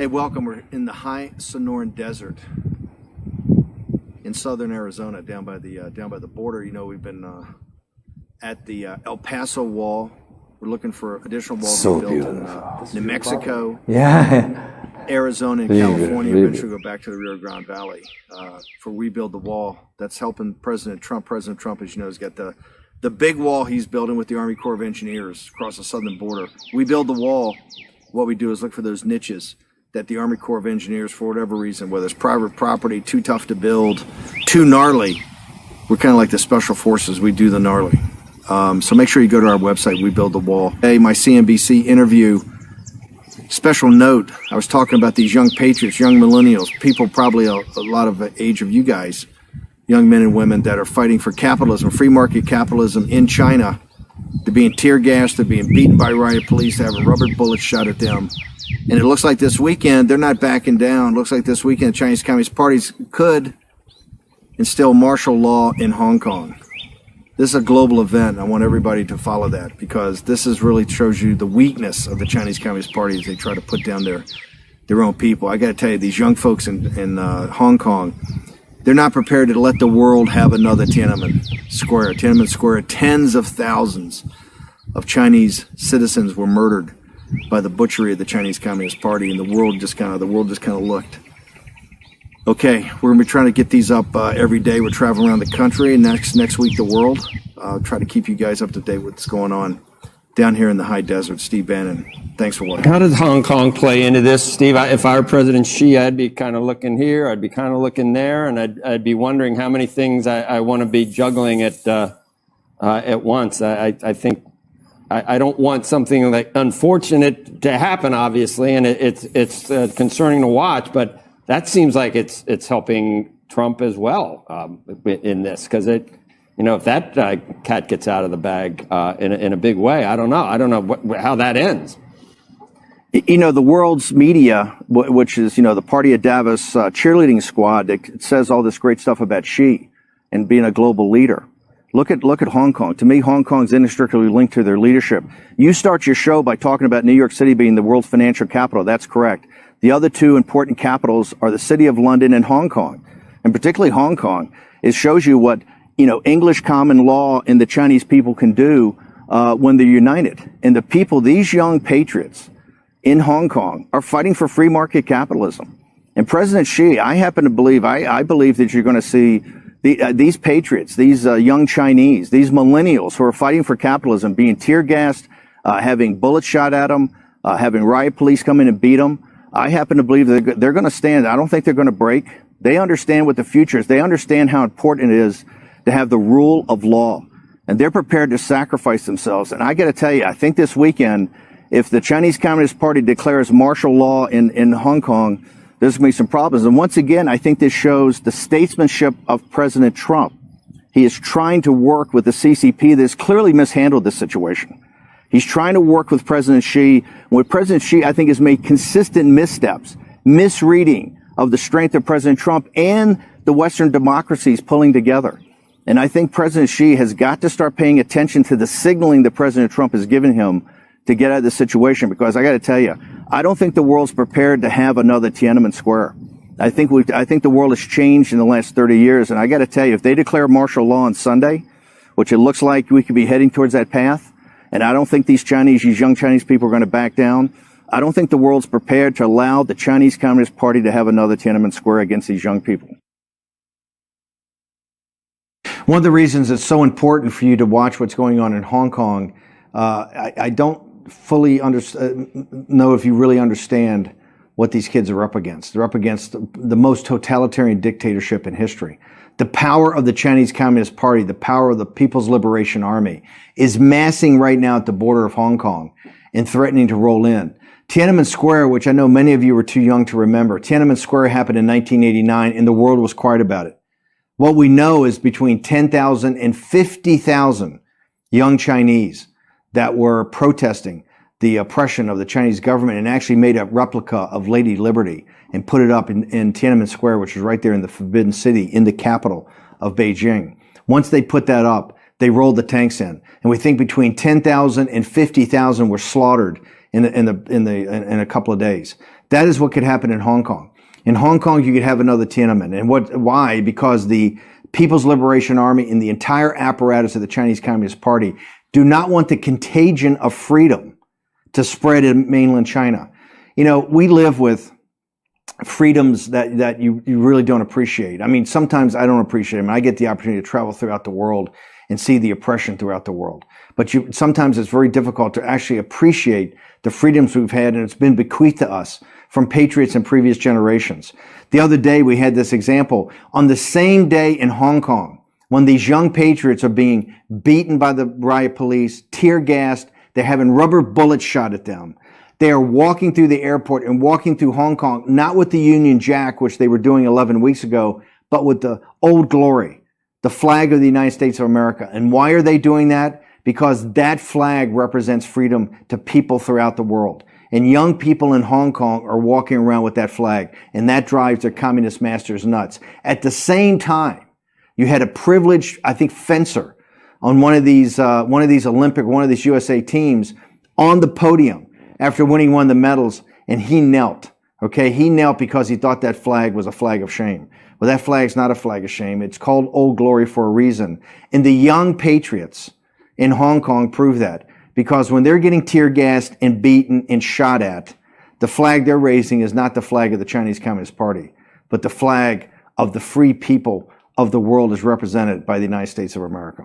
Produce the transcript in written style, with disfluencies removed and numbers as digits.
Hey, welcome. We're in the high Sonoran Desert in southern Arizona, down by the border. You know, we've been at the El Paso Wall. We're looking for additional walls to be built in New Mexico, Arizona, and California. Eventually, go back to the Rio Grande Valley for Rebuild the Wall. That's helping President Trump. President Trump, as you know, has got the big wall he's building with the Army Corps of Engineers across the southern border. We build the wall. What we do is look for those niches that the Army Corps of Engineers, for whatever reason, whether it's private property, too tough to build, too gnarly. We're kind of like the special forces. We do the gnarly. So make sure you go to our website, We Build the Wall. Hey, my CNBC interview, special note, I was talking about these young patriots, young millennials, people probably a lot of the age of you guys, young men and women that are fighting for capitalism, free market capitalism in China. They're being tear gassed, they're being beaten by riot police, they're having rubber bullets shot at them. And it looks like this weekend, they're not backing down. It looks like this weekend, the Chinese Communist Party could instill martial law in Hong Kong. This is a global event. I want everybody to follow that because this is really shows you the weakness of the Chinese Communist Party as they try to put down their own people. I got to tell you, these young folks in Hong Kong, they're not prepared to let the world have another Tiananmen Square. Tiananmen Square, tens of thousands of Chinese citizens were murdered by the butchery of the Chinese Communist Party, and the world just kind of looked. Okay, we're gonna be trying to get these up every day. We're traveling around the country, and next week the world. Try to keep you guys up to date with what's going on down here in the high desert. Steve Bannon, thanks for watching. How does Hong Kong play into this, Steve? If I were President Xi, I'd be kind of looking here, I'd be kind of looking there, and I'd be wondering how many things I want to be juggling at once. I think I don't want something like unfortunate to happen, obviously, and it's concerning to watch. But that seems like it's helping Trump as well in this, because if that cat gets out of the bag in a big way, I don't know how that ends. You know, the world's media, which is the Party of Davos cheerleading squad, that says all this great stuff about Xi and being a global leader. Look at Hong Kong. To me, Hong Kong's inextricably linked to their leadership. You start your show by talking about New York City being the world's financial capital. That's correct. The other two important capitals are the city of London and Hong Kong, and particularly Hong Kong. It shows you what English common law and the Chinese people can do when they're united. And the people, these young patriots in Hong Kong, are fighting for free market capitalism. And President Xi, I happen to believe, I believe that you're going to see these patriots, these young Chinese, these millennials who are fighting for capitalism, being tear gassed, having bullets shot at them, having riot police come in and beat them. I happen to believe that they're going to stand. I don't think they're going to break. They understand what the future is. They understand how important it is to have the rule of law, and they're prepared to sacrifice themselves. And I got to tell you, I think this weekend, if the Chinese Communist Party declares martial law in Hong Kong, there's going to be some problems. And once again, I think this shows the statesmanship of President Trump. He is trying to work with the CCP that has clearly mishandled this situation. He's trying to work with President Xi. With President Xi, I think, has made consistent missteps, misreading of the strength of President Trump and the Western democracies pulling together. And I think President Xi has got to start paying attention to the signaling that President Trump has given him to get out of the situation, because I got to tell you, I don't think the world's prepared to have another Tiananmen Square. I think the world has changed in the last 30 years, and I got to tell you, if they declare martial law on Sunday, which it looks like we could be heading towards that path, and I don't think these young Chinese people are going to back down. I don't think the world's prepared to allow the Chinese Communist Party to have another Tiananmen Square against these young people. One of the reasons it's so important for you to watch what's going on in Hong Kong, I don't fully know if you really understand what these kids are up against. They're up against the most totalitarian dictatorship in history. The power of the Chinese Communist Party, the power of the People's Liberation Army, is massing right now at the border of Hong Kong and threatening to roll in. Tiananmen Square, which I know many of you were too young to remember, Tiananmen Square happened in 1989 and the world was quiet about it. What we know is between 10,000 and 50,000 young Chinese that were protesting the oppression of the Chinese government and actually made a replica of Lady Liberty and put it up in Tiananmen Square, which is right there in the Forbidden City, in the capital of Beijing. Once they put that up, they rolled the tanks in. And we think between 10,000 and 50,000 were slaughtered in a couple of days. That is what could happen in Hong Kong. In Hong Kong, you could have another Tiananmen. And why? Because the People's Liberation Army and the entire apparatus of the Chinese Communist Party do not want the contagion of freedom to spread in mainland China. You know, we live with freedoms that you really don't appreciate. I mean, sometimes I don't appreciate them. I get the opportunity to travel throughout the world and see the oppression throughout the world. But sometimes it's very difficult to actually appreciate the freedoms we've had, and it's been bequeathed to us from patriots in previous generations. The other day, we had this example. On the same day in Hong Kong, when these young patriots are being beaten by the riot police, tear gassed, they're having rubber bullets shot at them. They are walking through the airport and walking through Hong Kong, not with the Union Jack, which they were doing 11 weeks ago, but with the Old Glory, the flag of the United States of America. And why are they doing that? Because that flag represents freedom to people throughout the world. And young people in Hong Kong are walking around with that flag, and that drives their communist masters nuts. At the same time, you had a privileged, I think, fencer on one of these USA teams on the podium after winning one of the medals, and he knelt. Okay, he knelt because he thought that flag was a flag of shame. Well, that flag's not a flag of shame. It's called Old Glory for a reason. And the young patriots in Hong Kong prove that, because when they're getting tear gassed and beaten and shot at, the flag they're raising is not the flag of the Chinese Communist Party, but the flag of the free people of the world as represented by the United States of America.